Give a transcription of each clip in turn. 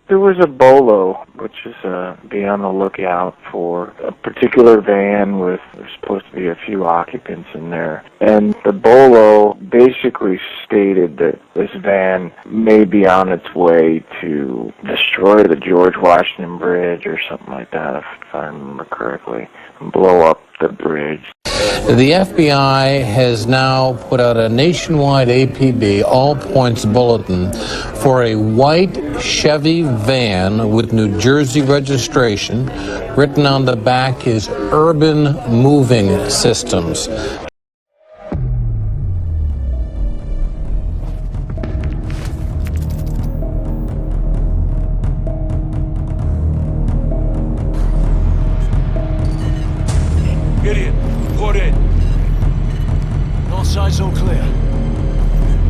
There was a Bolo, which is be on the lookout for a particular van with, there's supposed to be a few occupants in there. And the Bolo basically stated that this van may be on its way to destroy the George Washington Bridge or something like that, if I remember correctly, and blow up the bridge. The FBI has now put out a nationwide APB all points bulletin for a white Chevy van with New Jersey registration. Written on the back is Urban Moving Systems. Gideon, report in. North side's all clear.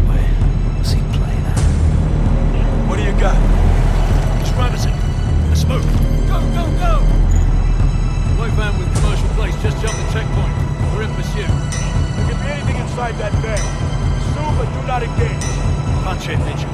Wait, what's he playing at? What do you got? It's Ramazan. Let's move. Go, go, go! White van with commercial plates just jumped the checkpoint. We're in pursuit. There can be anything inside that van. Pursue, but do not engage. Punch it, Ninja.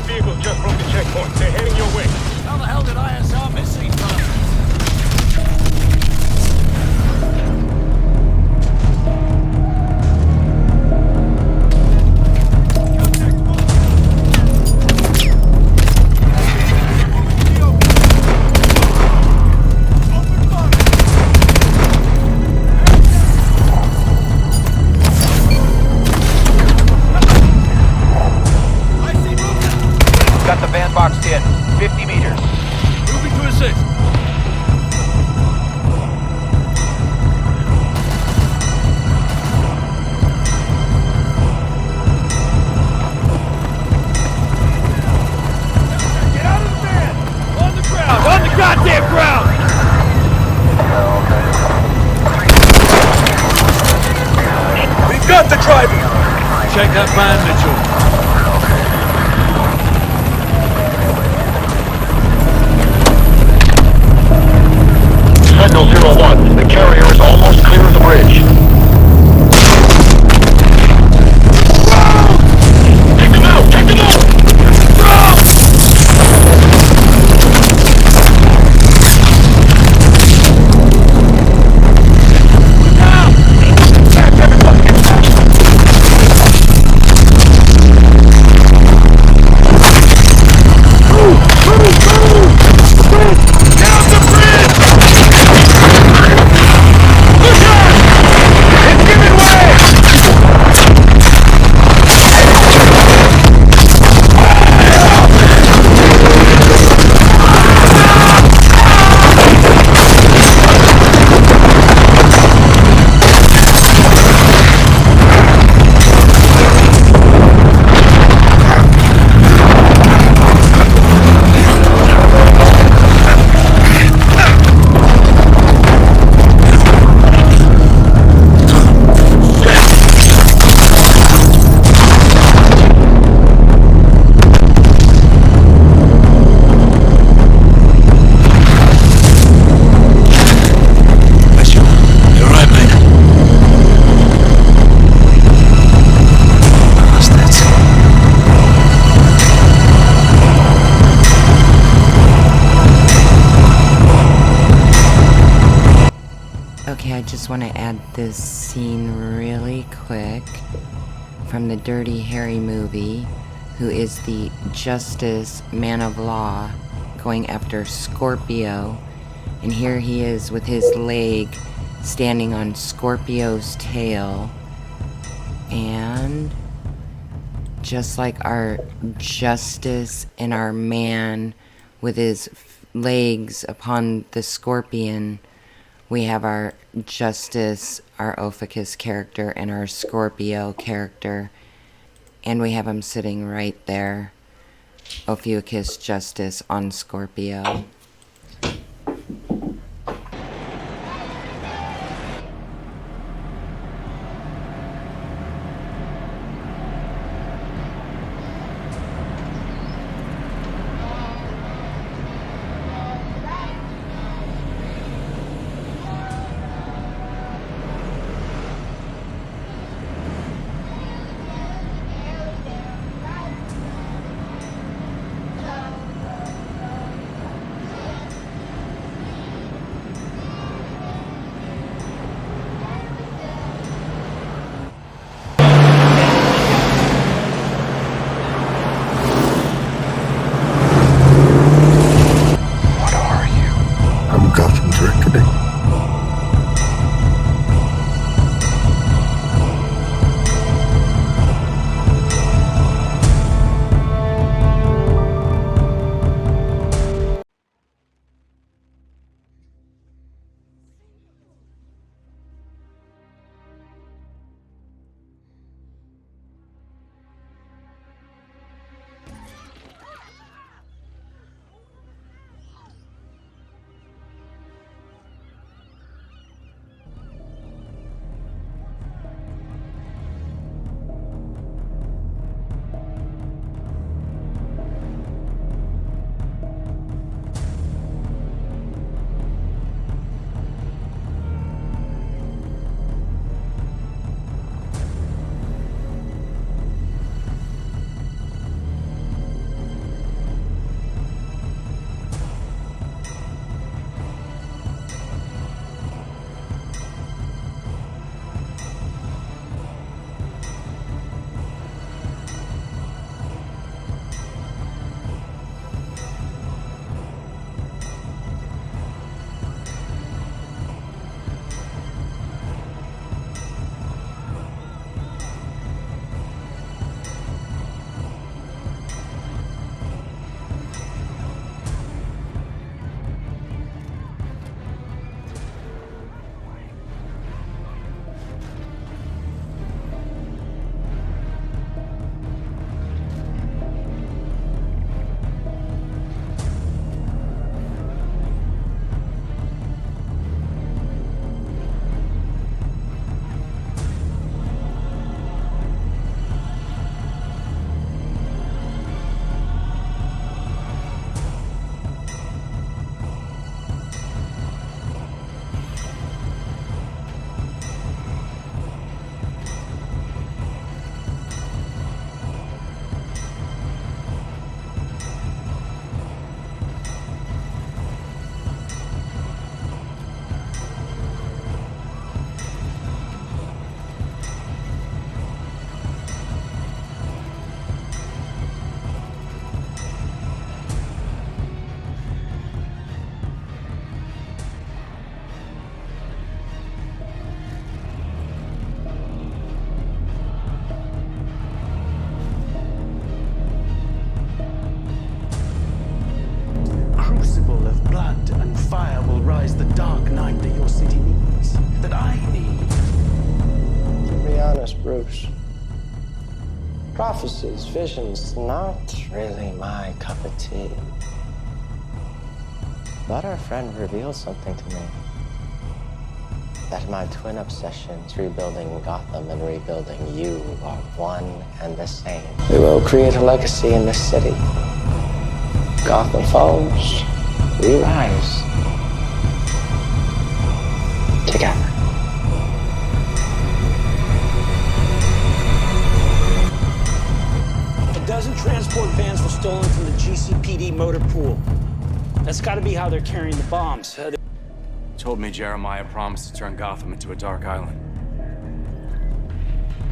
Vehicles just broke the checkpoint. They're heading your way. How the hell did ISR miss these bastards? Got the van boxed in. 50 meters. Moving to assist. Get out of the van! On the ground! On the goddamn ground! We've got the driver! Check that van, Mitchell. Sentinel 01, the carrier is almost clear of the bridge. Take them out! Take them out! Okay, I just want to add this scene really quick from the Dirty Harry movie, who is the Justice Man of Law going after Scorpio. And here he is with his leg standing on Scorpio's tail. And just like our Justice and our man with his legs upon the scorpion, we have our Justice, our Ophiuchus character, and our Scorpio character. And we have him sitting right there. Ophiuchus Justice on Scorpio. blood and fire will rise the dark night that your city needs, that I need. To be honest, Bruce, prophecies, visions, not really my cup of tea. But our friend revealed something to me. That my twin obsessions, rebuilding Gotham and rebuilding you, are one and the same. We will create a legacy in this city. Gotham falls, we rise. Together. A dozen transport vans were stolen from the GCPD motor pool. That's got to be how they're carrying the bombs. Told me Jeremiah promised to turn Gotham into a dark island.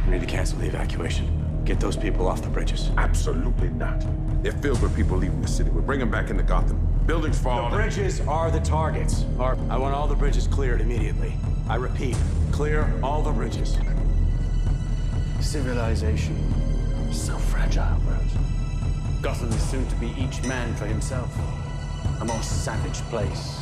We need to cancel the evacuation. Get those people off the bridges. Absolutely not. They're filled with people leaving the city. We'll bring them back into Gotham. Buildings fall. The bridges are the targets. I want all the bridges cleared immediately. I repeat, clear all the bridges. Civilization, so fragile, Rose. Gotham is soon to be each man for himself. A more savage place.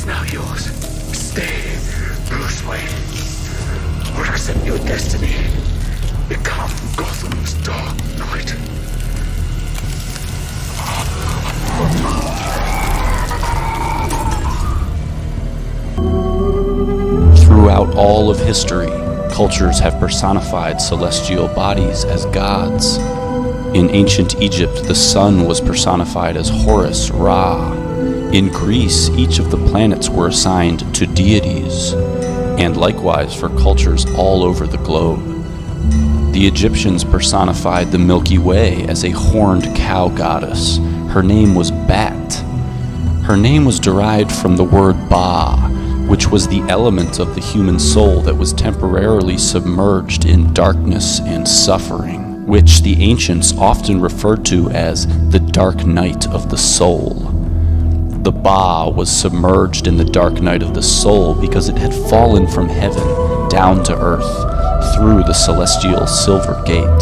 Now yours. Stay, Bruce Wayne, or accept your destiny. Become Gotham's Dark Knight. Throughout all of history, cultures have personified celestial bodies as gods. In ancient Egypt, the sun was personified as Horus Ra. In Greece, each of the planets were assigned to deities, and likewise for cultures all over the globe. The Egyptians personified the Milky Way as a horned cow goddess. Her name was Bat. Her name was derived from the word Ba, which was the element of the human soul that was temporarily submerged in darkness and suffering, which the ancients often referred to as the dark night of the soul. The Ba was submerged in the dark night of the soul because it had fallen from heaven down to earth through the celestial Silver Gate.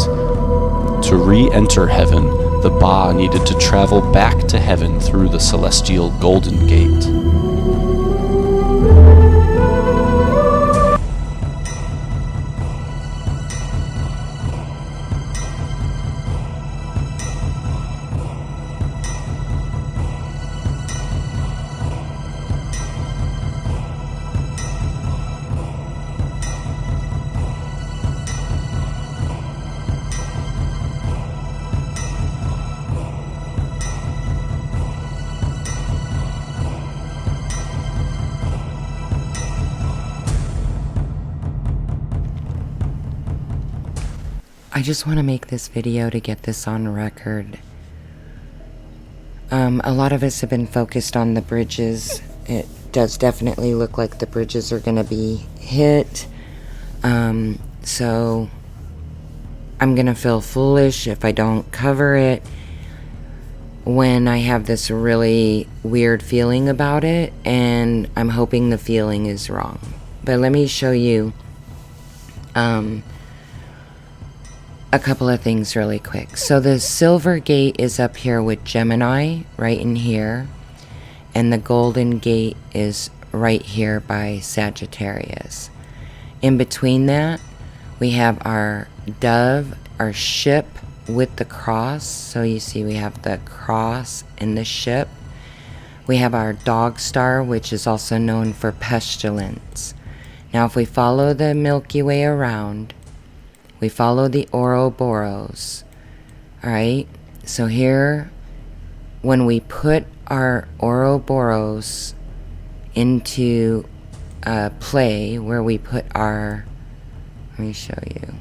To re-enter heaven, the Ba needed to travel back to heaven through the celestial Golden Gate. I just want to make this video to get this on record. A lot of us have been focused on the bridges. It does definitely look like the bridges are going to be hit. So I'm going to feel foolish if I don't cover it when I have this really weird feeling about it, and I'm hoping the feeling is wrong. But let me show you a couple of things really quick. So the Silver Gate is up here with Gemini, right in here. And the Golden Gate is right here by Sagittarius. In between that, we have our dove, our ship with the cross. So you see we have the cross and the ship. We have our dog star, which is also known for pestilence. Now if we follow the Milky Way around, we follow the Ouroboros. Alright, so here, when we put our Ouroboros into play, where we put our, let me show you.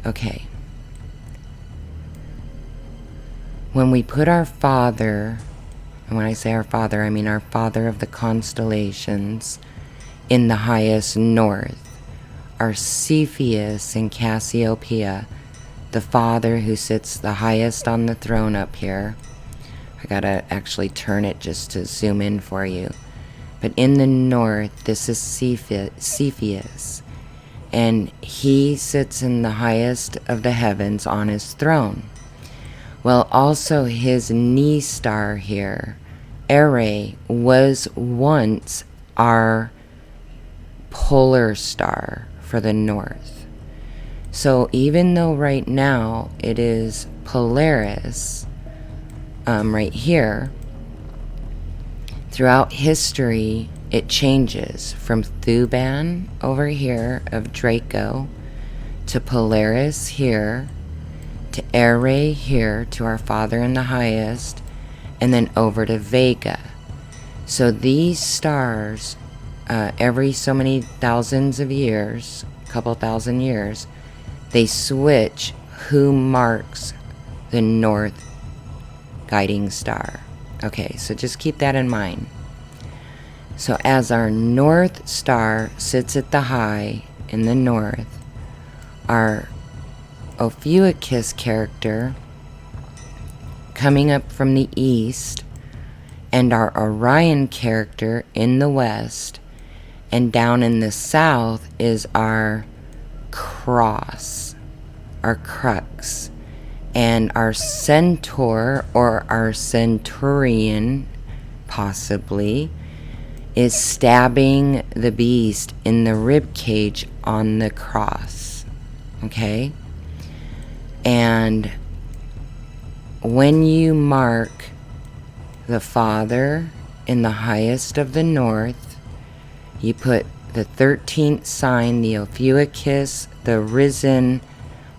Okay. When we put our father, and when I say our father, I mean our father of the constellations, in the highest north, our Cepheus in Cassiopeia, the father who sits the highest on the throne up here. I gotta actually turn it just to zoom in for you. But in the north, this is Cepheus. And he sits in the highest of the heavens on his throne. Well, also his knee star here, Ere, was once our polar star for the north. So even though right now it is Polaris, right here, throughout history it changes from Thuban over here of Draco to Polaris here to Ere here to our father in the highest, and then over to Vega. So these stars, every so many thousands of years, couple thousand years, they switch who marks the north guiding star. Okay, so just keep that in mind. So as our north star sits at the high in the north, our Ophiuchus character coming up from the east, and our Orion character in the west, and down in the south is our cross, our crux, and our centaur or our centurion possibly is stabbing the beast in the rib cage on the cross. Okay? And when you mark the Father in the highest of the north, you put the 13th sign, the Ophiuchus, the risen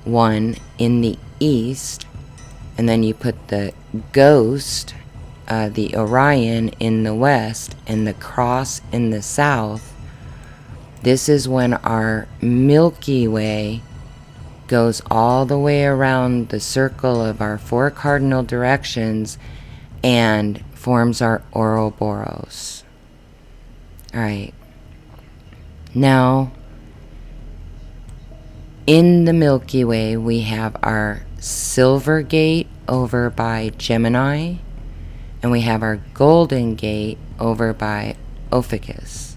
one, in the east, and then you put the ghost, the Orion, in the west, and the cross in the south. This is when our Milky Way goes all the way around the circle of our 4 cardinal directions and forms our Ouroboros. Alright. Now, in the Milky Way, we have our Silver Gate over by Gemini, and we have our Golden Gate over by Ophiuchus.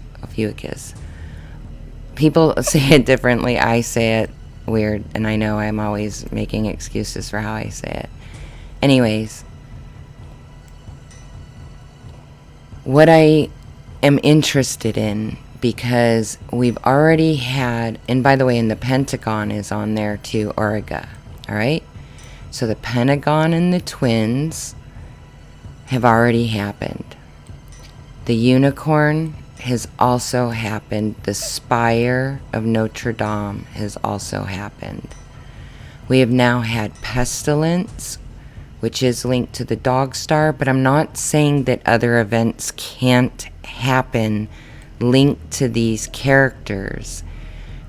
People say it differently. I say it weird, and I know I'm always making excuses for how I say it. Anyways, what I am interested in, because we've already had, and by the way, in the Pentagon is on there too, Auriga, alright? So the Pentagon and the twins have already happened. The unicorn has also happened. The spire of Notre Dame has also happened. We have now had pestilence, which is linked to the dog star, but I'm not saying that other events can't happen linked to these characters,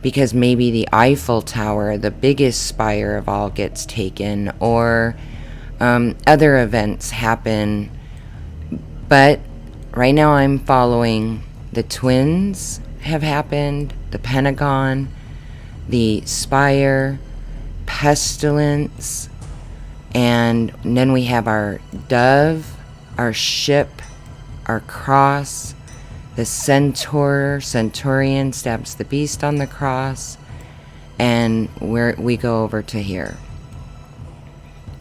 because maybe the Eiffel Tower, the biggest spire of all, gets taken, or other events happen. But right now I'm following the twins have happened, the Pentagon, the spire, pestilence, and then we have our dove, our ship, our cross, the centurion stabs the beast on the cross, and we go over to here.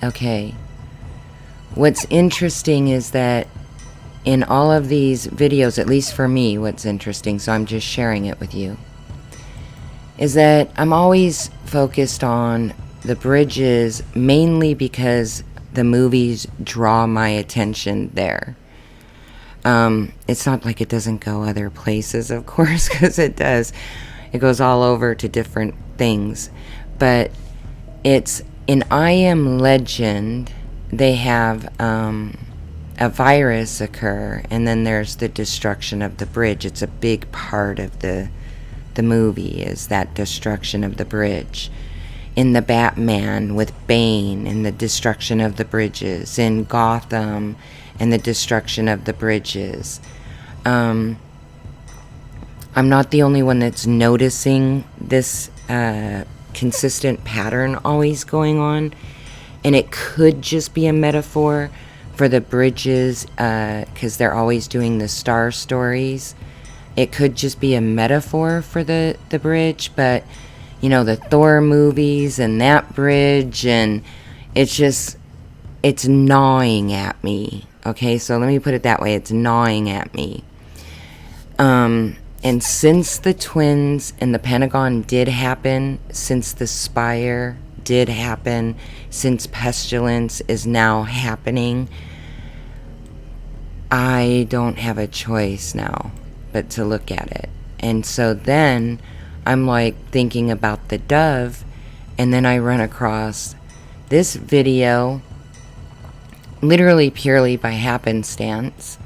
Okay. What's interesting is that in all of these videos, at least for me, what's interesting, so I'm just sharing it with you, is that I'm always focused on the bridges, mainly because the movies draw my attention there. It's not like it doesn't go other places, of course, because it does. It goes all over to different things. But it's in I Am Legend, they have a virus occur, and then there's the destruction of the bridge. It's a big part of the movie, is that destruction of the bridge. in the Batman with Bane and the destruction of the bridges, in Gotham and the destruction of the bridges. I'm not the only one that's noticing this consistent pattern always going on, and it could just be a metaphor for the bridges, because they're always doing the star stories. It could just be a metaphor for the bridge, but you know, the Thor movies and that bridge, and it's gnawing at me. Okay, so let me put it that way. It's gnawing at me. And since the twins and the Pentagon did happen, since the Spire did happen, since Pestilence is now happening, I don't have a choice now but to look at it. And so then I'm like thinking about the dove, and then I run across this video literally purely by happenstance,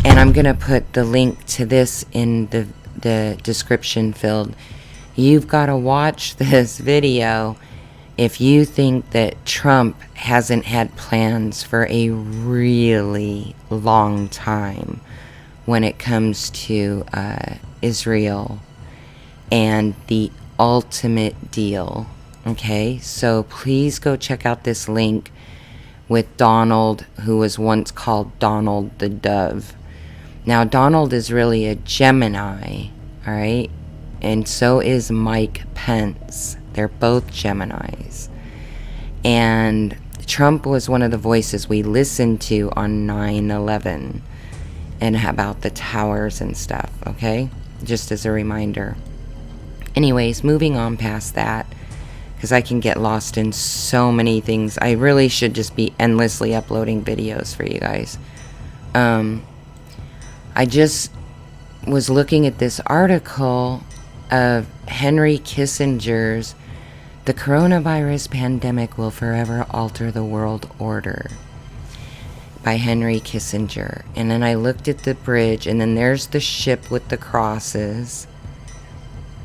and I'm gonna put the link to this in the description field. You've got to watch this video if you think that Trump hasn't had plans for a really long time when it comes to Israel and the ultimate deal. Okay, so please go check out this link with Donald, who was once called Donald the Dove. Now, Donald is really a Gemini, all right? And so is Mike Pence. They're both Geminis. And Trump was one of the voices we listened to on 9/11 and about the towers and stuff, okay? Just as a reminder. Anyways, moving on past that, because I can get lost in so many things. I really should just be endlessly uploading videos for you guys. I just was looking at this article of Henry Kissinger's "The Coronavirus Pandemic Will Forever Alter the World Order" by Henry Kissinger. And then I looked at the bridge, and then there's the ship with the crosses.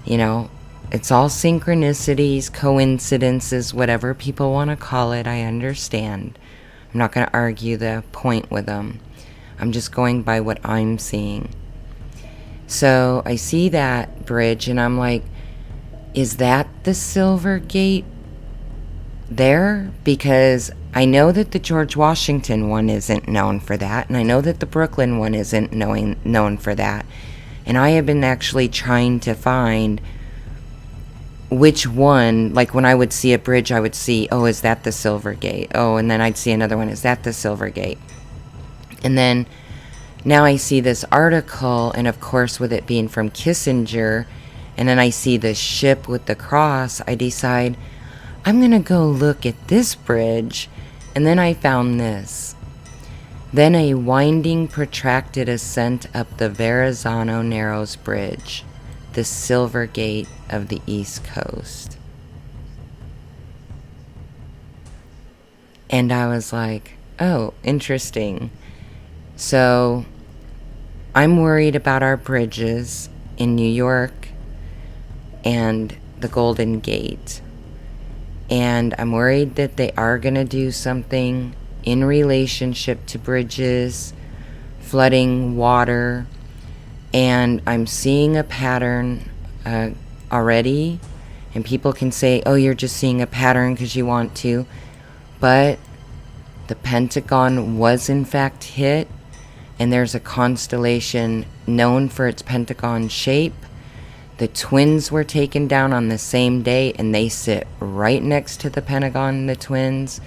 You know, it's all synchronicities, coincidences, whatever people want to call it. I understand. I'm not going to argue the point with them. I'm just going by what I'm seeing. So I see that bridge, and I'm like, is that the Silver Gate there? Because I know that the George Washington one isn't known for that, and I know that the Brooklyn one isn't known for that. And I have been actually trying to find which one, like when I would see a bridge, I would see, oh, is that the Silver Gate? Oh, and then I'd see another one, is that the Silver Gate? And then now I see this article, and of course with it being from Kissinger, and then I see the ship with the cross, I decide I'm going to go look at this bridge, and then I found this. Then a winding, protracted ascent up the Verrazano Narrows Bridge, the Silver Gate of the East Coast. And I was like, oh, interesting. So I'm worried about our bridges in New York and the Golden Gate. And I'm worried that they are going to do something in relationship to bridges, flooding, water. And I'm seeing a pattern already. And people can say, oh, you're just seeing a pattern because you want to. But the Pentagon was in fact hit. And there's a constellation known for its pentagon shape. The twins were taken down on the same day, and they sit right next to the Pentagon, the twins.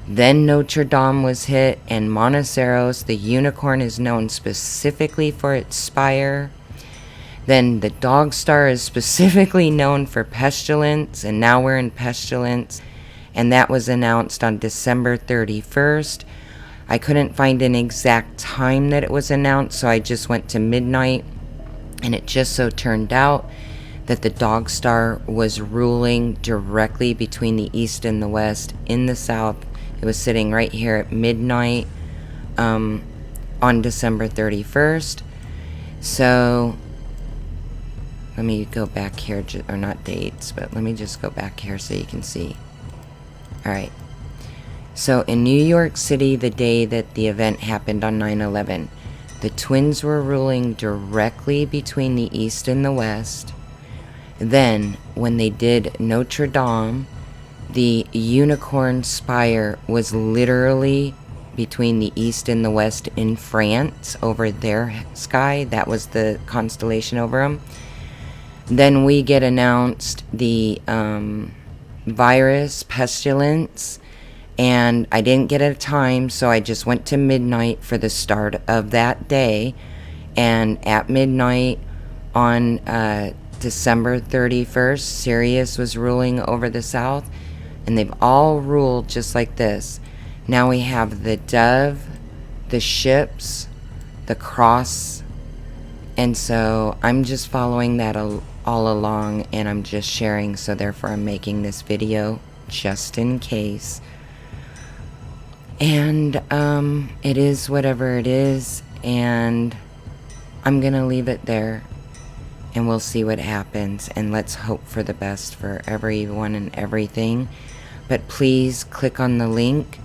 Then Notre Dame was hit, and Monteceros, the unicorn, is known specifically for its spire. Then the Dog Star is specifically known for pestilence, and now we're in pestilence. And that was announced on December 31st. I couldn't find an exact time that it was announced, so I just went to midnight, and it just so turned out that the Dog Star was ruling directly between the East and the West. In the South, it was sitting right here at midnight on December 31st. So Let me go back here, or not dates, but let me just go back here so you can see. Alright. So in New York City, the day that the event happened on 9/11, the twins were ruling directly between the East and the West. Then, when they did Notre Dame, the unicorn spire was literally between the East and the West in France, over their sky. That was the constellation over them. Then we get announced the virus, pestilence, and I didn't get a time, so I just went to midnight for the start of that day. And at midnight on December 31st, Sirius was ruling over the South, and they've all ruled just like this. Now we have the dove, the ships, the cross, and so I'm just following that all along, and I'm just sharing, so therefore I'm making this video just in case. And it is whatever it is, and I'm gonna leave it there, and we'll see what happens, and let's hope for the best for everyone and everything. But please click on the link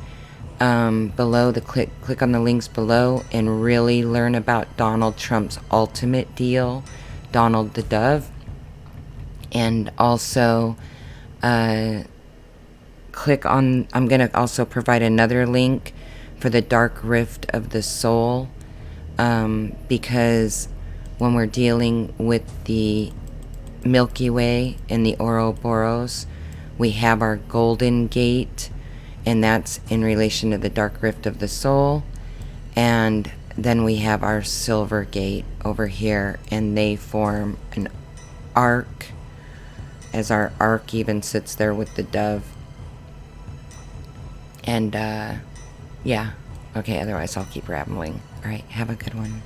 below, click on the links below, and really learn about Donald Trump's ultimate deal, Donald the Dove. And also click on, I'm going to also provide another link for the Dark Rift of the Soul, because when we're dealing with the Milky Way and the Ouroboros, we have our Golden Gate, and that's in relation to the Dark Rift of the Soul. And then we have our Silver Gate over here, and they form an arc, as our arc even sits there with the dove. And yeah, okay, otherwise I'll keep rambling. Alright, have a good one.